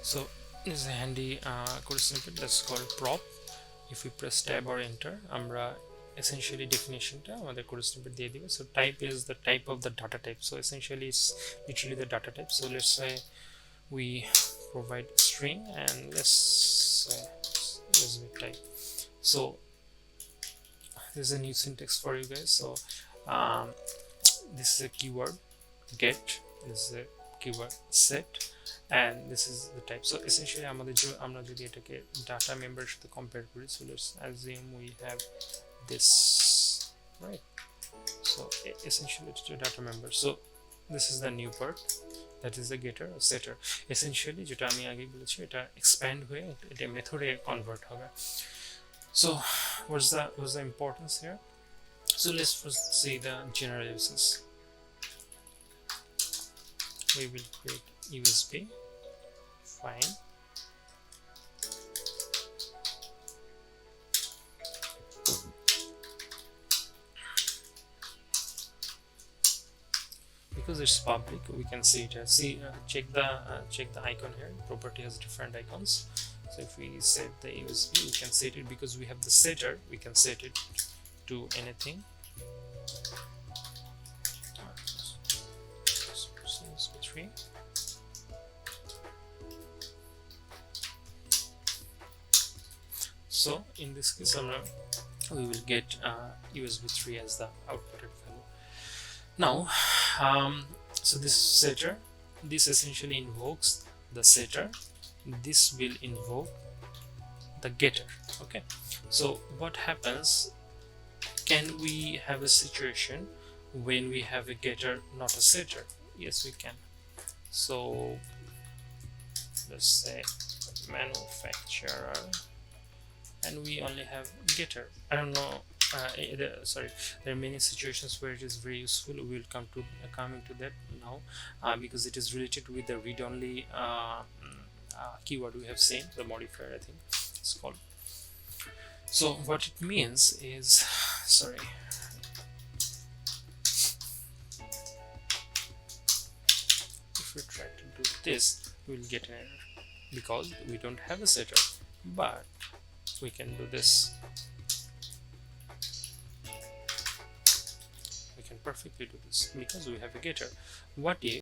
So this is a handy code snippet that's called prop. If we press tab or enter, আমরা essentially definitionটা আমাদের code snippet দিয়ে দিবে. So type is the type of the data type. So essentially it's literally the data type. So let's say we provide string and let's be type. So this is a new syntax for you guys. So this is a keyword get, this is a keyword set, and this is the type. So essentially আমরা যদি এটাকে data member সাথে compare করি, so let's assume we have this, right? So essentially it's a data member. So this is the new part, that is the getter or setter. Essentially যেটা আমি আগে বলেছি এটা expand হয়ে এটা মেথডে কনভার্ট হবে. So what's the importance here? So let's first see the general uses. We will create USB, fine. Because it's public, we can see it. Check the icon here. Property has different icons. So if we set the USB, we can set it because we have the setter. We can set it to anything. USB3. So in this case, we will get USB3 as the outputted value. Now, so this setter, this essentially invokes the setter. This will invoke the getter. Okay. So what happens? Can we have a situation when we have a getter, not a setter? Yes, we can. So let's say manufacturer, and we only have getter. I don't know. There are many situations where it is very useful. We will come into that now because it is related with the read-only keyword we have seen, the modifier, I think it's called. So what it means is, if we try to do this, we will get an error because we don't have a setter, but we can do this. We can perfectly do this because we have a getter. What if